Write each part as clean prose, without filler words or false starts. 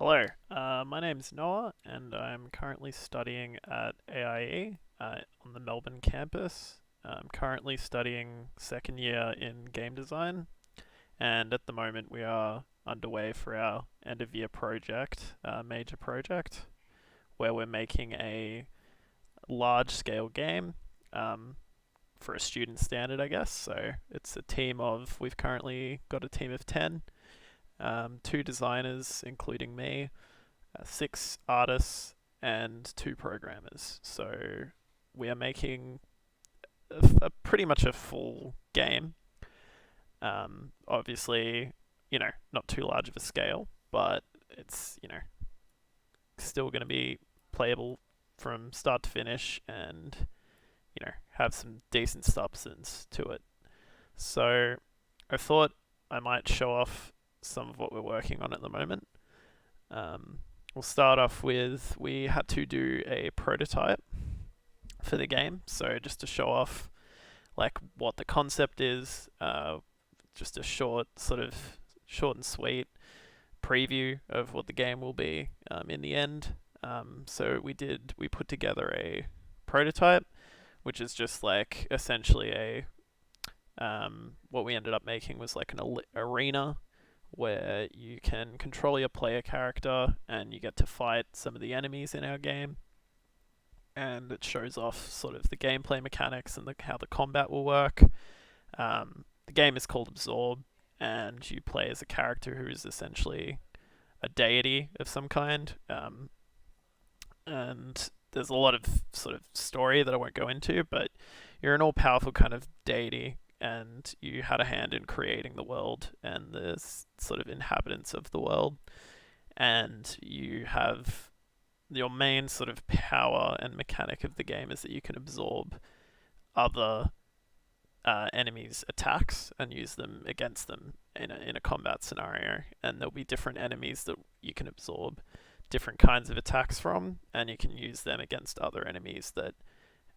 Hello, my name's Noah, and I'm currently studying at AIE on the Melbourne campus. I'm currently studying second year in game design, and at the moment we are underway for our end of year project, major project, where we're making a large scale game for a student standard, I guess. So it's a team of, we've currently got a team of 10, two designers, including me, six artists, and two programmers. So we are making pretty much a full game. Obviously, not too large of a scale, but it's, still going to be playable from start to finish and, have some decent substance to it. So I thought I might show off some of what we're working on at the moment. We'll start off with, we had to do a prototype for the game, so just to show off like what the concept is, just a short and sweet preview of what the game will be in the end. So we put together a prototype, which is just like essentially what we ended up making was like an arena where you can control your player character and you get to fight some of the enemies in our game. And it shows off sort of the gameplay mechanics and how the combat will work. The game is called Absorb, and you play as a character who is essentially a deity of some kind. And there's a lot of sort of story that I won't go into, but you're an all-powerful kind of deity, and you had a hand in creating the world and the sort of inhabitants of the world. And you have your main sort of power and mechanic of the game is that you can absorb other enemies' attacks and use them against them in a combat scenario. And there'll be different enemies that you can absorb different kinds of attacks from, and you can use them against other enemies that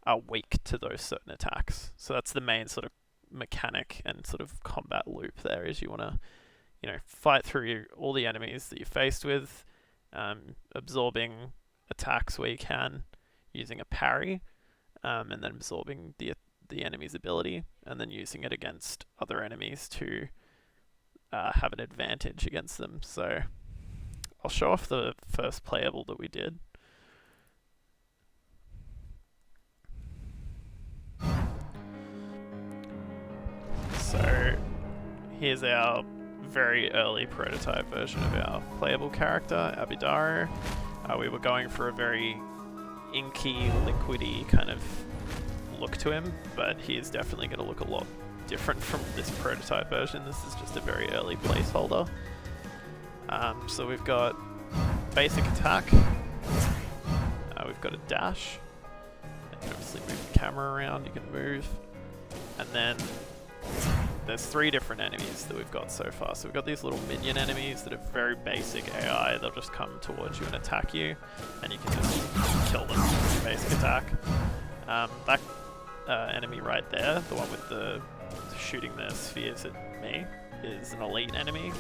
are weak to those certain attacks. So that's the main sort of mechanic and sort of combat loop there, is you want to fight through all the enemies that you're faced with, absorbing attacks where you can using a parry, and then absorbing the enemy's ability and then using it against other enemies to have an advantage against them. So I'll show off the first playable that we did. So here's our very early prototype version of our playable character, Abidaro. We were going for a very inky, liquidy kind of look to him, but he is definitely going to look a lot different from this prototype version. This is just a very early placeholder. So we've got basic attack, we've got a dash, and obviously move the camera around, you can move, and then there's three different enemies that we've got so far. So we've got these little minion enemies that are very basic AI. They'll just come towards you and attack you, and you can just kill them with basic attack. That enemy right there, the one with the shooting the spheres at me, is an elite enemy.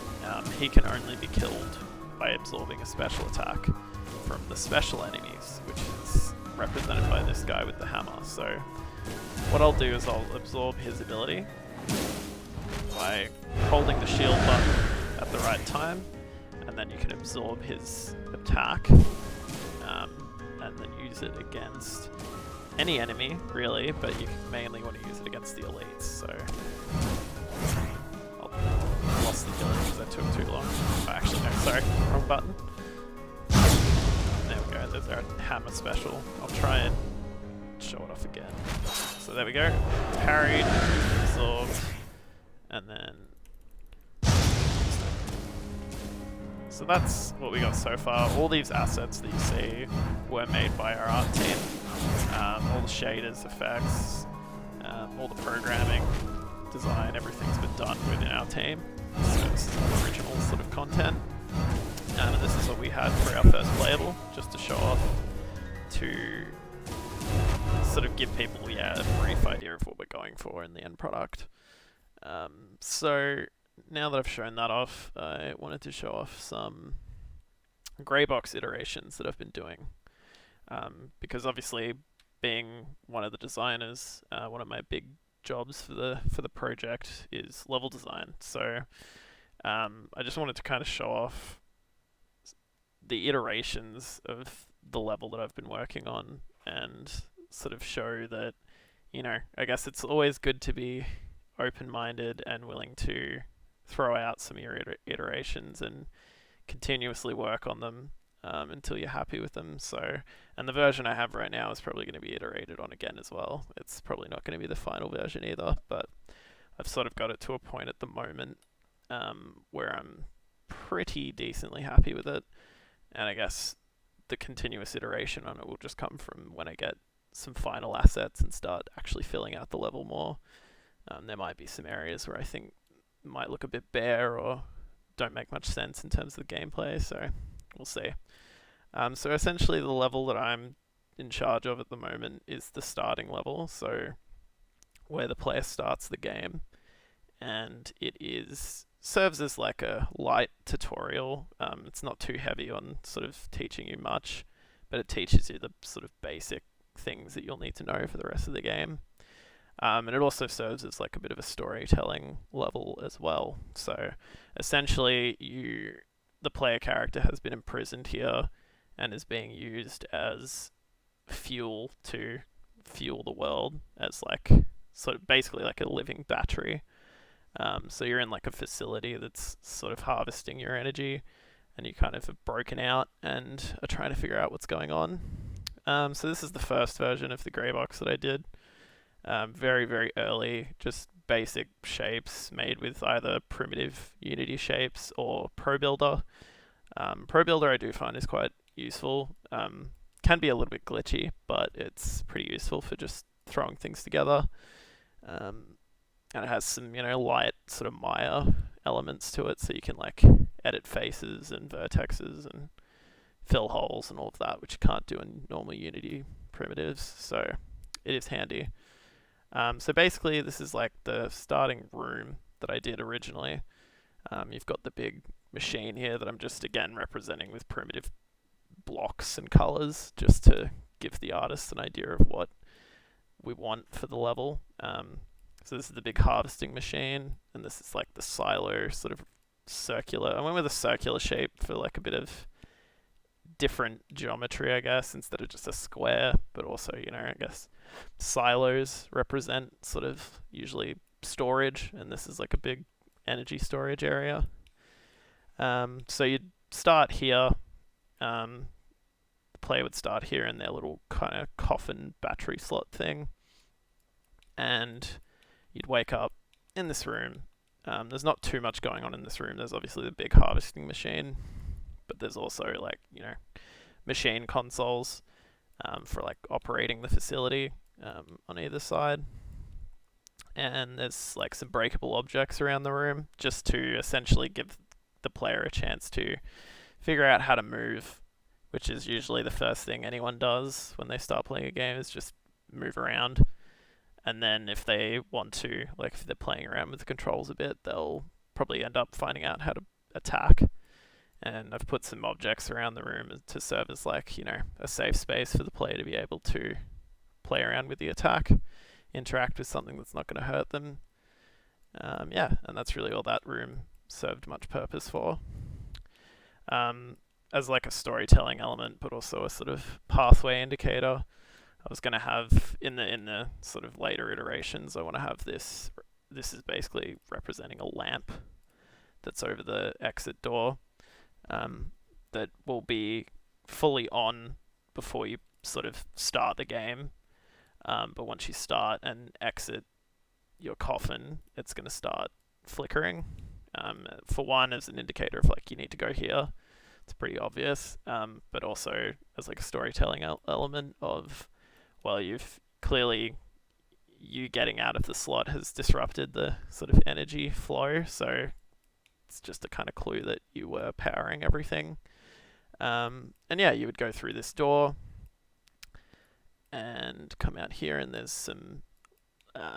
He can only be killed by absorbing a special attack from the special enemies, which is represented by this guy with the hammer. So what I'll do is I'll absorb his ability by holding the shield button at the right time, and then you can absorb his attack, and then use it against any enemy, really, but you mainly want to use it against the elites. So I lost the ability because that took too long. Oh, actually, no, sorry, wrong button. There we go, there's our hammer special. I'll try and show it off again. So there we go, parried, absorbed, and then... So that's what we got so far. All these assets that you see were made by our art team. All the shaders, effects, all the programming, design, everything's been done within our team. So this is original sort of content. And this is what we had for our first playable, just to show off, to sort of give people a brief idea of what we're going for in the end product. So now that I've shown that off, I wanted to show off some grey box iterations that I've been doing. Because obviously, being one of the designers, one of my big jobs for the project is level design. So I just wanted to kind of show off the iterations of the level that I've been working on, and sort of show that, I guess it's always good to be open-minded and willing to throw out some of your iterations and continuously work on them until you're happy with them. So, and the version I have right now is probably going to be iterated on again as well. It's probably not going to be the final version either, but I've sort of got it to a point at the moment where I'm pretty decently happy with it. And I guess the continuous iteration on it will just come from when I get some final assets and start actually filling out the level more. There might be some areas where I think might look a bit bare or don't make much sense in terms of the gameplay, so we'll see. So essentially the level that I'm in charge of at the moment is the starting level, so where the player starts the game, and it serves as like a light tutorial. It's not too heavy on sort of teaching you much, but it teaches you the sort of basic things that you'll need to know for the rest of the game. And it also serves as like a bit of a storytelling level as well. So essentially, the player character has been imprisoned here and is being used as fuel to fuel the world, as like sort of basically like a living battery. So you're in like a facility that's sort of harvesting your energy, and you kind of have broken out and are trying to figure out what's going on. So this is the first version of the grey box that I did. Very, very early, just basic shapes made with either primitive Unity shapes or ProBuilder. ProBuilder I do find is quite useful. Can be a little bit glitchy, but it's pretty useful for just throwing things together. And it has some, light sort of Maya elements to it, so you can like edit faces and vertexes and fill holes and all of that, which you can't do in normal Unity primitives. So it is handy. So basically, this is like the starting room that I did originally. You've got the big machine here that I'm just again representing with primitive blocks and colors, just to give the artist an idea of what we want for the level. So this is the big harvesting machine, and this is like the silo sort of circular. I went with a circular shape for like a bit of different geometry, I guess, instead of just a square, but also, I guess silos represent sort of usually storage, and this is like a big energy storage area. So you'd start here. The player would start here in their little kind of coffin battery slot thing, and you'd wake up in this room. There's not too much going on in this room. There's obviously the big harvesting machine, but there's also like, machine consoles for like operating the facility on either side. And there's like some breakable objects around the room, just to essentially give the player a chance to figure out how to move, which is usually the first thing anyone does when they start playing a game, is just move around. And then if they want to, like if they're playing around with the controls a bit, they'll probably end up finding out how to attack. And I've put some objects around the room to serve as like, a safe space for the player to be able to play around with the attack, interact with something that's not going to hurt them. And that's really all that room served much purpose for. As like a storytelling element, but also a sort of pathway indicator. I was going to have, in the sort of later iterations, I want to have this is basically representing a lamp that's over the exit door, that will be fully on before you sort of start the game. But once you start and exit your coffin, it's going to start flickering. For one, as an indicator of like, you need to go here. It's pretty obvious. But also as like a storytelling element of, well, you've clearly, you getting out of the slot has disrupted the sort of energy flow. So it's just a kind of clue that you were powering everything. And yeah, you would go through this door and come out here, and there's some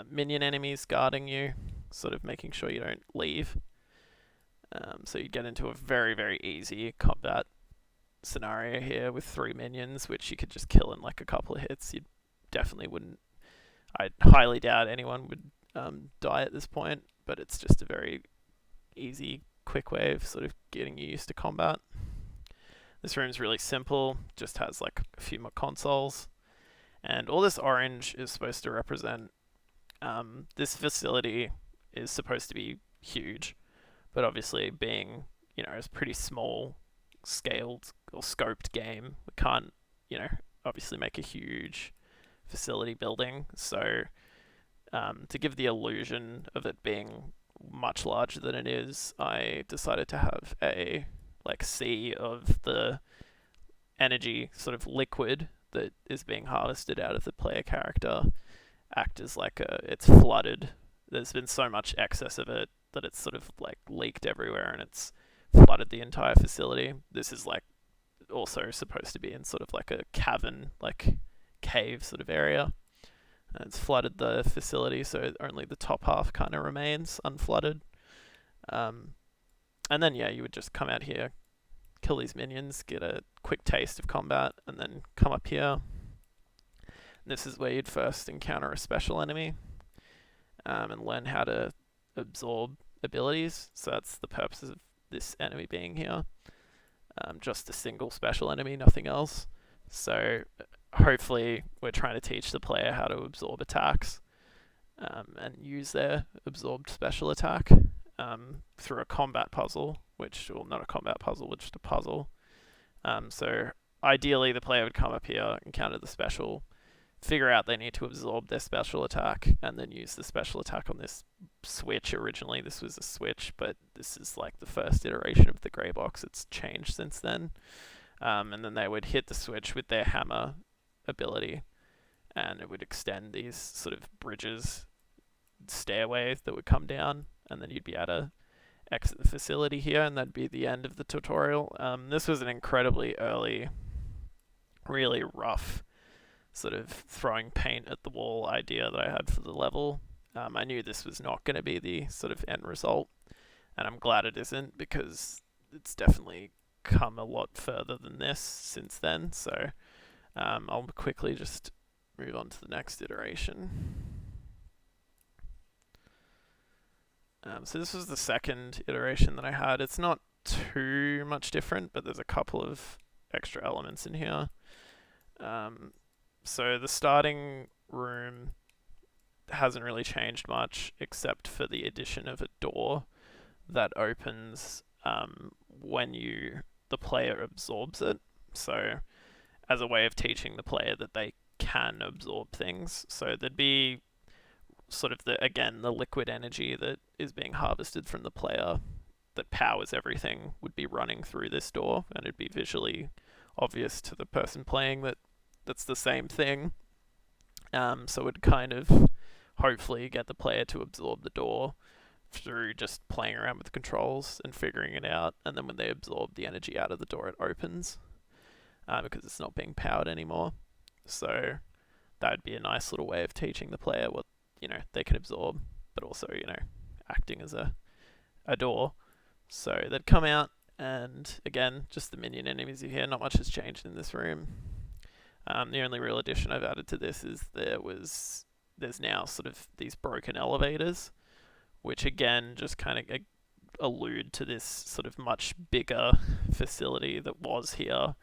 minion enemies guarding you, sort of making sure you don't leave. So you get into a very, very easy combat scenario here with 3 minions, which you could just kill in like a couple of hits. You definitely wouldn't. I highly doubt anyone would die at this point, but it's just a very easy, quick way of sort of getting you used to combat. This room's really simple, just has like a few more consoles, and all this orange is supposed to represent this facility is supposed to be huge, but obviously being, a pretty small scaled or scoped game, we can't, obviously make a huge facility building. So to give the illusion of it being much larger than it is, I decided to have a sea of the energy sort of liquid that is being harvested out of the player character act as it's flooded. There's been so much excess of it that it's sort of leaked everywhere and it's flooded the entire facility. This is also supposed to be in sort of a cavern, cave sort of area. And it's flooded the facility, so only the top half kind of remains unflooded. And then you would just come out here, kill these minions, get a quick taste of combat, and then come up here. This is where you'd first encounter a special enemy, and learn how to absorb abilities. So that's the purpose of this enemy being here. Just a single special enemy, nothing else. So hopefully we're trying to teach the player how to absorb attacks, and use their absorbed special attack through a combat puzzle, not a combat puzzle, but just a puzzle. So ideally the player would come up here, encounter the special, figure out they need to absorb their special attack, and then use the special attack on this switch. Originally this was a switch, but this is the first iteration of the grey box. It's changed since then. And then they would hit the switch with their hammer ability, and it would extend these sort of bridges, stairways that would come down, and then you'd be able to exit the facility here, and that'd be the end of the tutorial. This was an incredibly early, really rough sort of throwing paint at the wall idea that I had for the level. I knew this was not going to be the sort of end result, and I'm glad it isn't, because it's definitely come a lot further than this since then. So I'll quickly just move on to the next iteration. So this was the second iteration that I had. It's not too much different, but there's a couple of extra elements in here. So the starting room hasn't really changed much, except for the addition of a door that opens when the player absorbs it. So as a way of teaching the player that they can absorb things. So there'd be sort of the liquid energy that is being harvested from the player that powers everything would be running through this door, and it'd be visually obvious to the person playing that that's the same thing. So it would kind of hopefully get the player to absorb the door through just playing around with the controls and figuring it out, and then when they absorb the energy out of the door, it opens, because it's not being powered anymore. So that would be a nice little way of teaching the player what they can absorb, but also acting as a door. So they'd come out, and again, just the minion enemies are here. Not much has changed in this room. The only real addition I've added to this is there's now sort of these broken elevators, which again just kind of allude to this sort of much bigger facility that was here,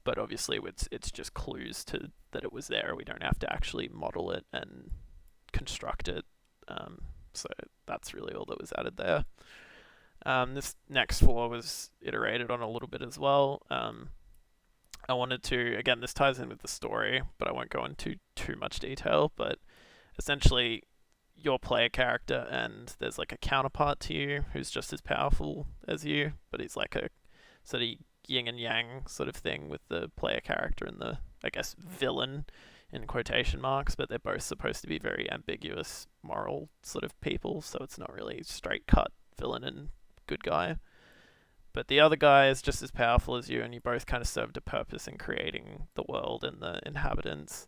but obviously it's just clues to that it was there. We don't have to actually model it and construct it. So that's really all that was added there. This next floor was iterated on a little bit as well. I wanted to, again, this ties in with the story, but I won't go into too much detail, but essentially your player character, and there's a counterpart to you who's just as powerful as you, but he's a sort of yin and yang sort of thing with the player character and the, villain in quotation marks, but they're both supposed to be very ambiguous moral sort of people, so it's not really straight cut villain and good guy. But the other guy is just as powerful as you, and you both kind of served a purpose in creating the world and the inhabitants.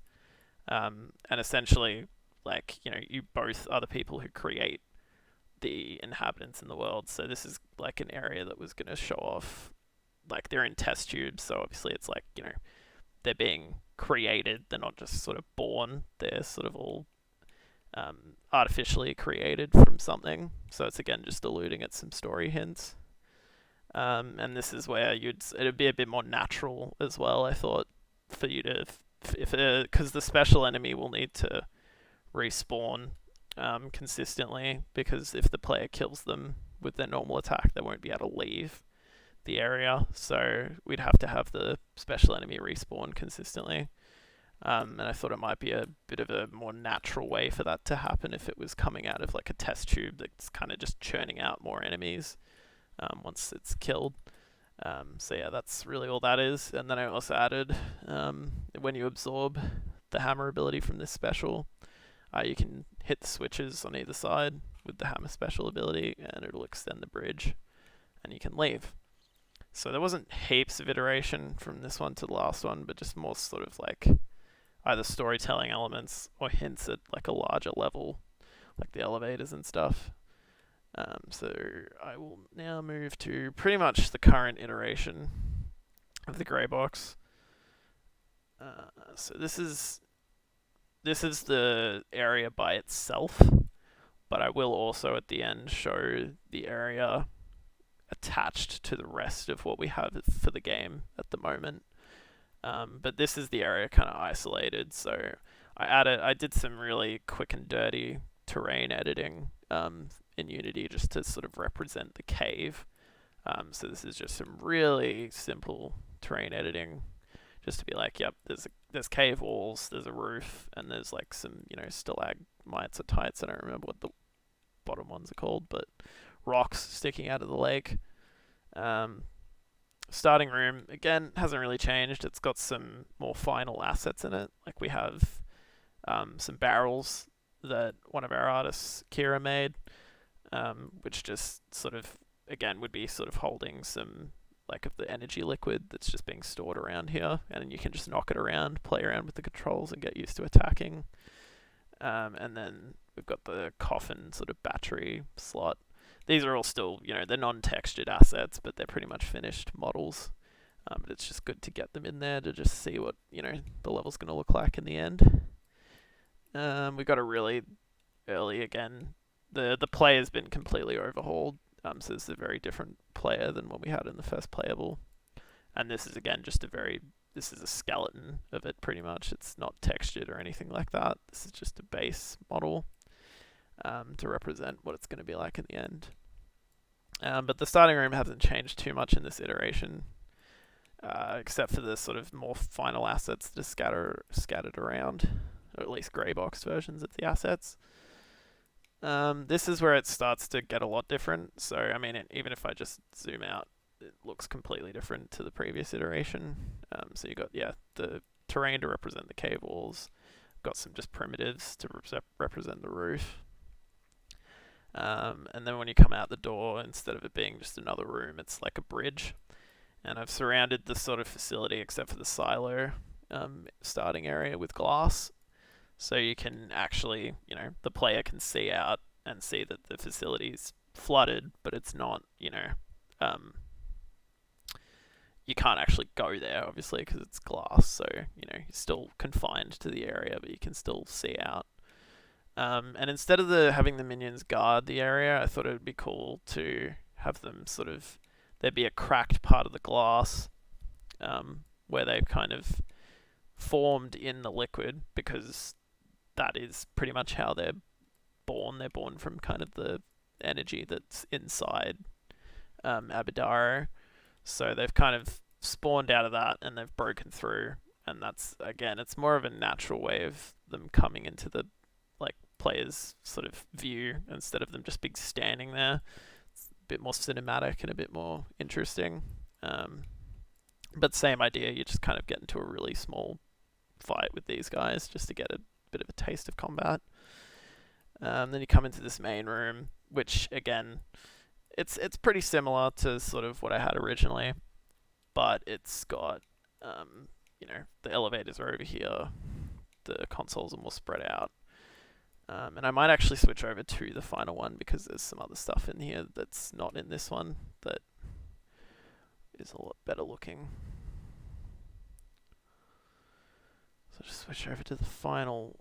And essentially, you both are the people who create the inhabitants in the world. So this is an area that was going to show off like they're in test tubes, so obviously it's like, they're being created. They're not just sort of born. They're sort of all artificially created from something. So it's again just alluding at some story hints. And this is where it'd be a bit more natural as well, I thought, for you to, because the special enemy will need to respawn consistently, because if the player kills them with their normal attack, they won't be able to leave the area. So we'd have to have the special enemy respawn consistently. And I thought it might be a bit of a more natural way for that to happen if it was coming out of like a test tube that's kind of just churning out more enemies once it's killed. So yeah, that's really all that is. And then I also added, when you absorb the hammer ability from this special, you can hit the switches on either side with the hammer special ability, and it'll extend the bridge, and you can leave. So there wasn't heaps of iteration from this one to the last one, but just more sort of like either storytelling elements or hints at like a larger level, like the elevators and stuff. So I will now move to pretty much the current iteration of the grey box. So this is the area by itself, but I will also at the end show the area attached to the rest of what we have for the game at the moment. But this is the area kind of isolated, so I did some really quick and dirty terrain editing in Unity just to sort of represent the cave. So this is just some really simple terrain editing, just to be like, yep, there's cave walls, there's a roof, and there's like some, stalagmites or tights. I don't remember what the bottom ones are called, but rocks sticking out of the lake. Starting room, again, hasn't really changed. It's got some more final assets in it. Like we have some barrels that one of our artists, Kira, made, which just sort of, again, would be sort of holding some like of the energy liquid that's just being stored around here, and you can just knock it around, play around with the controls, and get used to attacking. And then we've got the coffin sort of battery slot. These are all still, they're non-textured assets, but they're pretty much finished models. But it's just good to get them in there to just see what, the level's going to look like in the end. We've got a really early, again, the play has been completely overhauled. So this is a very different player than what we had in the first playable. And this is, again, this is a skeleton of it, pretty much. It's not textured or anything like that. This is just a base model to represent what it's going to be like in the end. But the starting room hasn't changed too much in this iteration, except for the sort of more final assets that are scattered around, or at least grey box versions of the assets. This is where it starts to get a lot different. So, I mean, even if I just zoom out, it looks completely different to the previous iteration. So you got, the terrain to represent the cave walls. Got some just primitives to represent the roof. And then when you come out the door, instead of it being just another room, it's like a bridge. And I've surrounded the sort of facility, except for the silo starting area, with glass. So you can actually, the player can see out and see that the facility's flooded, but it's not, you can't actually go there, obviously, because it's glass. So, you're still confined to the area, but you can still see out. And instead of having the minions guard the area, I thought it would be cool to have them sort of, there'd be a cracked part of the glass where they've kind of formed in the liquid, because that is pretty much how they're born. They're born from kind of the energy that's inside Abidaro. So they've kind of spawned out of that and they've broken through. And that's, again, it's more of a natural way of them coming into the player's sort of view, instead of them just being standing there. It's a bit more cinematic and a bit more interesting. But same idea, you just kind of get into a really small fight with these guys just to get a bit of a taste of combat. Then you come into this main room, which, again, it's pretty similar to sort of what I had originally, but it's got, the elevators are over here, the consoles are more spread out. And I might actually switch over to the final one, because there's some other stuff in here that's not in this one that is a lot better looking. So just switch over to the final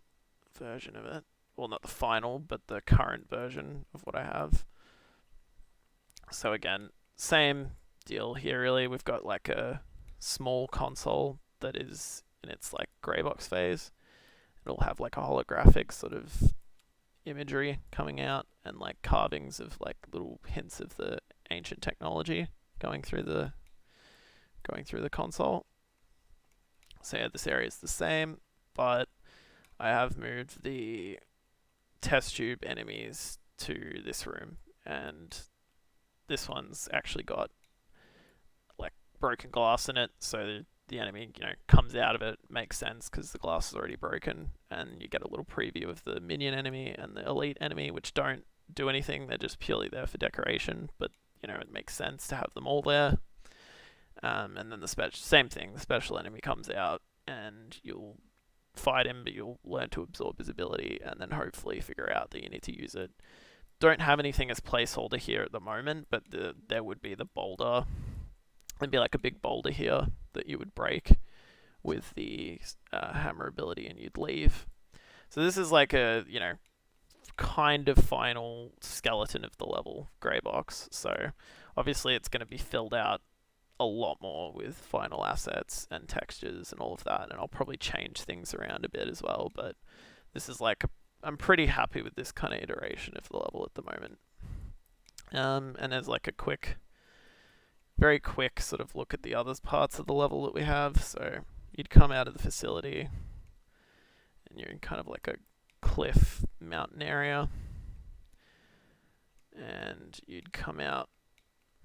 version of it. Well, not the final, but the current version of what I have. So again, same deal here really. We've got like a small console that is in its like grey box phase. It'll have like a holographic sort of imagery coming out and like carvings of like little hints of the ancient technology going through the console. So yeah, this area is the same, but I have moved the test tube enemies to this room, and this one's actually got like broken glass in it, so the enemy, comes out of it. Makes sense because the glass is already broken, and you get a little preview of the minion enemy and the elite enemy, which don't do anything. They're just purely there for decoration, but it makes sense to have them all there. And then the same thing, the special enemy comes out, and you'll fight him, but you'll learn to absorb his ability, and then hopefully figure out that you need to use it. Don't have anything as placeholder here at the moment, but there would be the boulder. There'd be like a big boulder here that you would break with the hammer ability, and you'd leave. So this is like a, kind of final skeleton of the level grey box. So obviously it's going to be filled out a lot more with final assets and textures and all of that, and I'll probably change things around a bit as well, but this is like I'm pretty happy with this kind of iteration of the level at the moment. And there's like a very quick sort of look at the other parts of the level that we have. So you'd come out of the facility and you're in kind of like a cliff mountain area, and you'd come out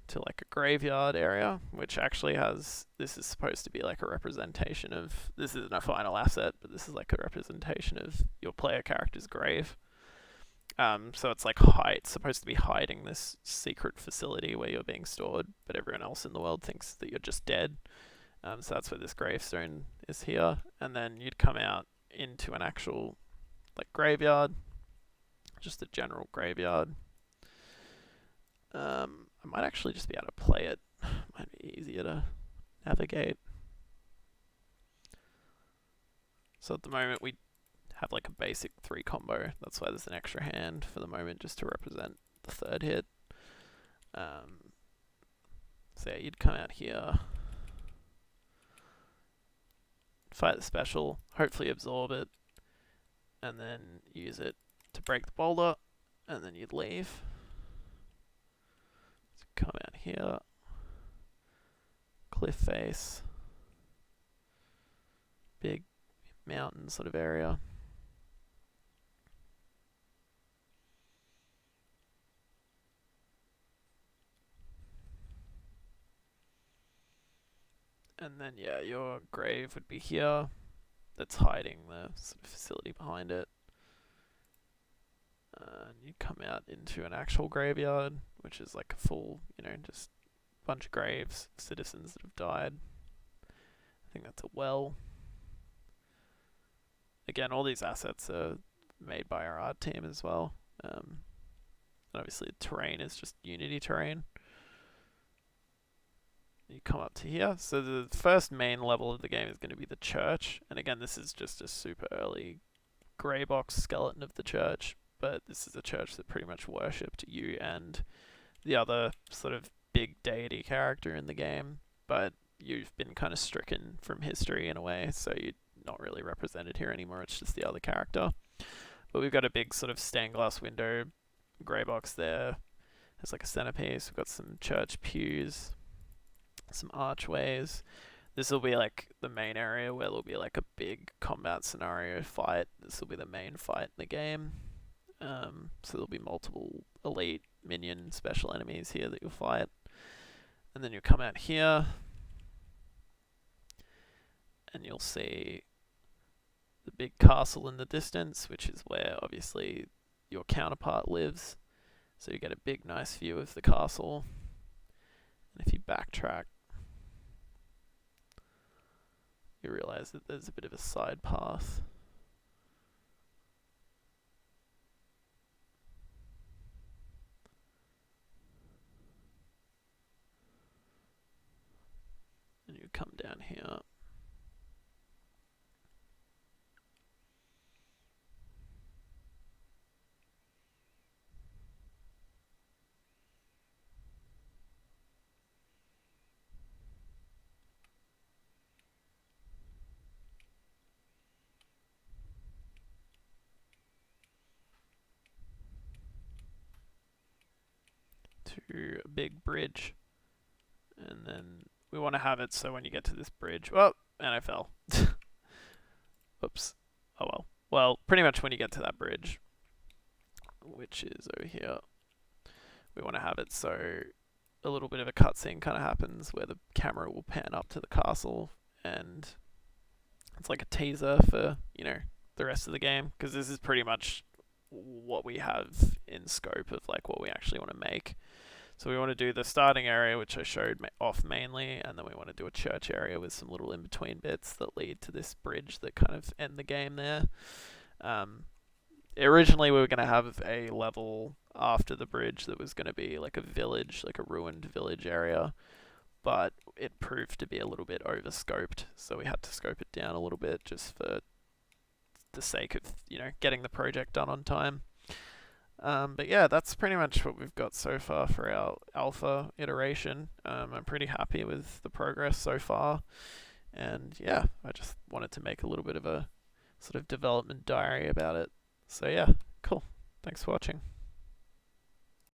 to like a graveyard area, which actually this is supposed to be like a representation of, this isn't a final asset, but this is like a representation of your player character's grave. So it's like supposed to be hiding this secret facility where you're being stored, but everyone else in the world thinks that you're just dead. So that's where this gravestone is here, and then you'd come out into an actual like graveyard, just a general graveyard. I might actually just be able to play it. Might be easier to navigate. So at the moment we have like a basic 3 combo. That's why there's an extra hand for the moment, just to represent the third hit. So yeah, you'd come out here, fight the special, hopefully absorb it, and then use it to break the boulder, and then you'd leave. So come out here, cliff face, big mountain sort of area. And then yeah, your grave would be here. That's hiding the sort of facility behind it. And you come out into an actual graveyard, which is like a full, just bunch of graves, citizens that have died. I think that's a well. Again, all these assets are made by our art team as well. And obviously the terrain is just Unity terrain. You come up to here. So the first main level of the game is going to be the church. And again, this is just a super early grey box skeleton of the church. But this is a church that pretty much worshipped you and the other sort of big deity character in the game. But you've been kind of stricken from history in a way, so you're not really represented here anymore. It's just the other character. But we've got a big sort of stained glass window, grey box there. There's like a centerpiece. We've got some church pews, some archways. This will be like the main area where there'll be like a big combat scenario fight. This will be the main fight in the game. So there'll be multiple elite, minion, special enemies here that you'll fight. And then you'll come out here, and you'll see the big castle in the distance, which is where obviously your counterpart lives. So you get a big nice view of the castle. And if you backtrack, you realize that there's a bit of a side path. come down here. To a big bridge. And then we want to have it so when you get to this bridge... Oh, and I fell. Oops. Oh well. Well, pretty much when you get to that bridge, which is over here, we want to have it so a little bit of a cutscene kind of happens where the camera will pan up to the castle, and it's like a teaser for, the rest of the game, because this is pretty much what we have in scope of like what we actually want to make. So we want to do the starting area, which I showed off mainly, and then we want to do a church area with some little in-between bits that lead to this bridge that kind of end the game there. Originally we were going to have a level after the bridge that was going to be like a village, like a ruined village area, but it proved to be a little bit over-scoped, so we had to scope it down a little bit just for the sake of, getting the project done on time. But yeah, that's pretty much what we've got so far for our alpha iteration. I'm pretty happy with the progress so far. And yeah, I just wanted to make a little bit of a sort of development diary about it. So yeah, cool. Thanks for watching.